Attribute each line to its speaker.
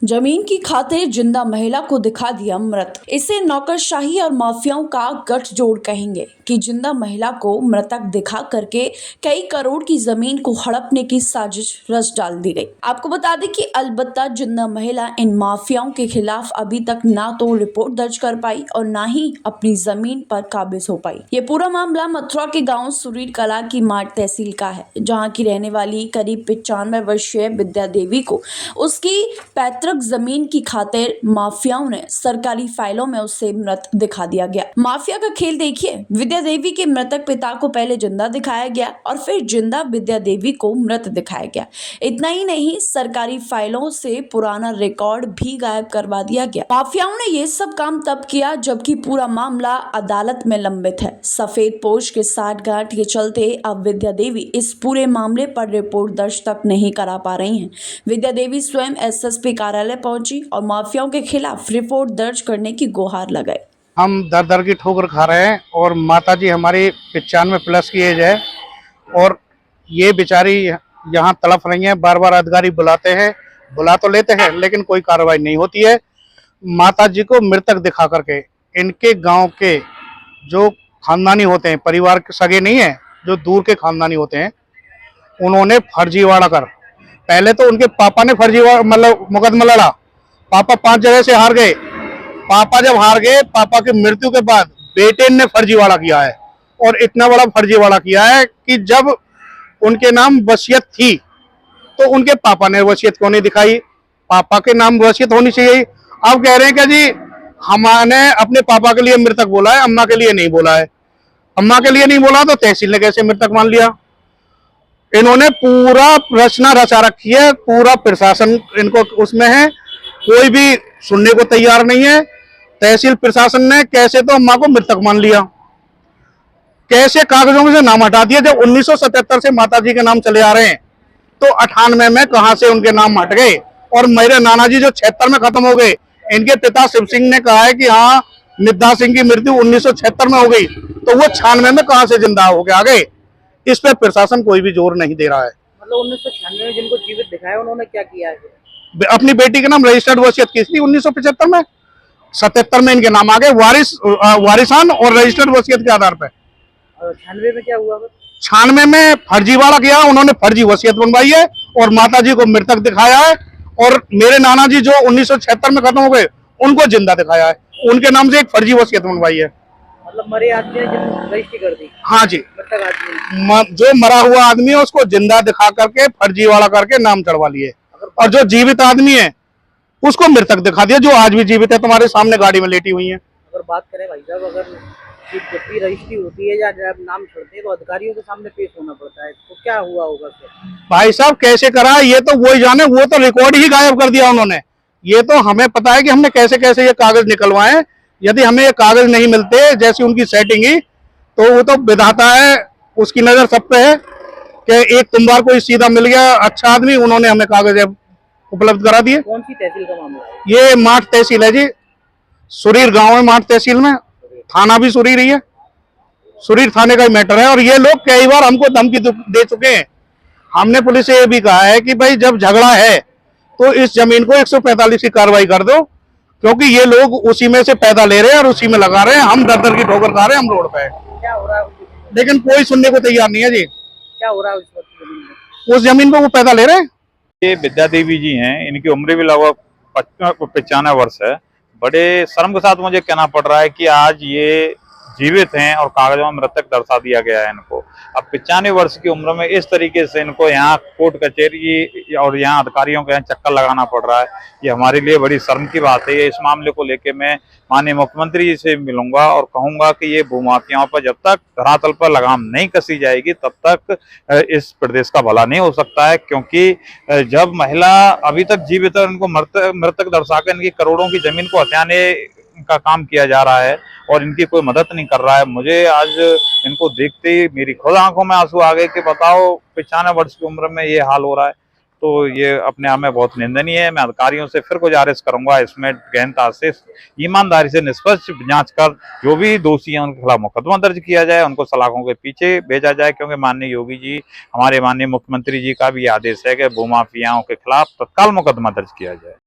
Speaker 1: जमीन की खातिर जिंदा महिला को दिखा दिया मृत। इसे नौकरशाही और माफियाओं का गठजोड़ कहेंगे कि जिंदा महिला को मृतक दिखा करके कई करोड़ की जमीन को हड़पने की साजिश रच डाल दी गई। आपको बता दें कि अलबत्ता जिंदा महिला इन माफियाओं के खिलाफ अभी तक ना तो रिपोर्ट दर्ज कर पाई और ना ही अपनी जमीन पर काबिज हो पाई। ये पूरा मामला मथुरा के गाँव सुरीर कला की माट तहसील का है, जहाँ की रहने वाली करीब 95 वर्षीय विद्या देवी को उसकी पैतृक जमीन की खातिर माफियाओं ने सरकारी फाइलों में उसे मृत दिखा दिया गया। माफिया का खेल देखिए, विद्या देवी के मृतक पिता को पहले जिंदा दिखाया गया और फिर जिंदा विद्या देवी को मृत दिखाया गया। इतना ही नहीं, सरकारी फाइलों से पुराना रिकॉर्ड भी गायब करवा दिया गया। माफियाओं ने ये सब काम तब किया जबकि पूरा मामला अदालत में लंबित है। सफेद पोश के साठगांठ के चलते अब विद्या देवी इस पूरे मामले पर रिपोर्ट दर्ज तक नहीं करा पा रही हैं। विद्या देवी स्वयं एसएसपी कार्यालय पहुंची और माफियाओं के खिलाफ रिपोर्ट दर्ज करने की गुहार लगाई।
Speaker 2: हम दर दर की ठोकर खा रहे हैं और माताजी हमारी 95 प्लस की एज है और ये बेचारी यहाँ तड़प रही हैं। बार बार अधिकारी बुलाते हैं, बुला तो लेते हैं लेकिन कोई कार्रवाई नहीं होती है। माताजी को मृतक दिखा करके इनके गांव के जो खानदानी होते हैं, परिवार के सगे नहीं है, जो दूर के खानदानी होते हैं, उन्होंने फर्जीवाड़ा कर, पहले तो उनके पापा ने फर्जीवाड़ा मतलब मुकदमा लड़ा। पापा 5 जगह से हार गए। पापा जब हार गए, पापा की मृत्यु के बाद बेटे ने फर्जीवाड़ा किया है और इतना बड़ा फर्जीवाड़ा किया है कि जब उनके नाम वसीयत थी तो उनके पापा ने वसीयत क्यों नहीं दिखाई। पापा के नाम वसीयत होनी चाहिए। अब कह रहे हैं कि जी हमने अपने पापा के लिए मृतक बोला है, अम्मा के लिए नहीं बोला है। अम्मा के लिए नहीं बोला तो तहसील ने कैसे मृतक मान लिया। इन्होंने पूरा रचना रचा रखी है, पूरा प्रशासन इनको उसमें है, कोई भी सुनने को तैयार नहीं है। तहसील प्रशासन ने कैसे तो अम्मा को मृतक मान लिया, कैसे कागजों में से नाम हटा दिया। जब 1977 से माताजी के नाम चले आ रहे हैं तो 98 में कहां से उनके नाम हट गए। और मेरे नाना जी जो 76 में खत्म हो गए, इनके पिता शिव सिंह ने कहा है कि हाँ निद्दा सिंह की मृत्यु 1976 में हो गई, तो वो 96 में कहां से जिंदा हो गए आ गए। इस पे प्रशासन कोई भी जोर नहीं दे रहा है।
Speaker 3: मतलब 1996 में जिनको जीवित दिखाया उन्होंने क्या किया है?
Speaker 2: अपनी बेटी के नाम रजिस्टर्ड वसीयत की थी 1975 में, 77 में इनके नाम आ गए वारिसान और रजिस्टर्ड वसीयत के आधार पर।
Speaker 3: 96 में क्या हुआ?
Speaker 2: 96 में फर्जीवाड़ा किया, उन्होंने फर्जी वसीयत बनवाई है और माताजी को मृतक दिखाया है। और मेरे नाना जी जो 1976 में खत्म हो गए, उनको जिंदा दिखाया है, उनके नाम से एक फर्जी वसीयत बनवाई है।
Speaker 3: मतलब मरे आदमी ने रजिस्ट्री कर दी?
Speaker 2: हाँ जी,
Speaker 3: मृतक आदमी
Speaker 2: जो मरा हुआ आदमी है उसको जिंदा दिखा करके फर्जीवाड़ा करके नाम चढ़वा लिए, और जो जीवित आदमी है उसको मृतक दिखा दिया, जो आज भी जीवित है, तुम्हारे सामने गाड़ी में लेटी हुई है।
Speaker 3: अगर बात करें भाई साहब, अगर जब भी रजिस्ट्री होती है या जब नाम चढ़ते हैं तो अधिकारियों के सामने पेश होना पड़ता है, तो क्या हुआ होगा फिर?
Speaker 2: भाई साहब कैसे करा ये तो वही जाने, वो तो रिकॉर्ड ही गायब कर दिया उन्होंने। ये तो हमें पता है कि हमने कैसे कैसे ये कागज निकलवाए। यदि हमें ये कागज नहीं मिलते जैसी उनकी सेटिंग ही, तो वो तो विधाता है, उसकी नजर सब पे है कि एक तुम्बार कोई सीधा मिल गया अच्छा आदमी, उन्होंने हमें कागज उपलब्ध करा दिए।
Speaker 3: कौन सी तहसील का मामला है?
Speaker 2: ये माठ तहसील है जी, सुरीर गांव है माठ तहसील में, थाना भी सुरीर ही है, सुरीर थाने का ही मैटर है। और ये लोग कई बार हमको धमकी दे चुके हैं। हमने पुलिस से ये भी कहा है कि भाई जब झगड़ा है तो इस जमीन को 145 की कार्रवाई कर दो, क्योंकि ये लोग उसी में से पैदा ले रहे हैं और उसी में लगा रहे हैं। हम दर दर की ठोकर खा रहे हैं, हम रोड पे है।
Speaker 3: क्या हो रहा है?
Speaker 2: लेकिन कोई सुनने को तैयार नहीं है जी।
Speaker 3: क्या हो रहा है उस वक्त?
Speaker 2: उस जमीन को वो पैदा ले रहे हैं।
Speaker 4: ये विद्या देवी जी हैं, इनकी उम्र भी लगभग 95 वर्ष है। बड़े शर्म के साथ मुझे कहना पड़ रहा है कि आज ये जीवित हैं और कागजों में मृतक दर्शा दिया गया है इनको। अब 95 वर्ष की उम्र में इस तरीके से इनको यहाँ कोर्ट कचहरी और यहाँ अधिकारियों के यहाँ चक्कर लगाना पड़ रहा है, ये हमारे लिए बड़ी शर्म की बात है। इस मामले को लेकर मैं माननीय मुख्यमंत्री जी से मिलूंगा और कहूंगा कि ये भूमाफियाओं पर जब तक धरातल पर लगाम नहीं कसी जाएगी तब तक इस प्रदेश का भला नहीं हो सकता है। क्योंकि जब महिला अभी तक जीवित है, उनको मृतक दर्शाकर इनकी करोड़ों की जमीन को हथियाने का काम किया जा रहा है और इनकी कोई मदद नहीं कर रहा है। मुझे आज इनको देखते ही मेरी खुद आंखों में आंसू आ गए कि बताओ 95 वर्ष की उम्र में ये हाल हो रहा है। तो ये अपने आप में बहुत निंदनीय है। मैं अधिकारियों से फिर गुजारिश करूंगा इसमें गहनता से, ईमानदारी से निष्पक्ष जांच कर जो भी दोषी हैं उनके खिलाफ मुकदमा दर्ज किया जाए, उनको सलाखों के पीछे भेजा जाए। क्योंकि माननीय योगी जी, हमारे माननीय मुख्यमंत्री जी का भी आदेश है कि भूमाफियाओं के खिलाफ तत्काल मुकदमा दर्ज किया जाए।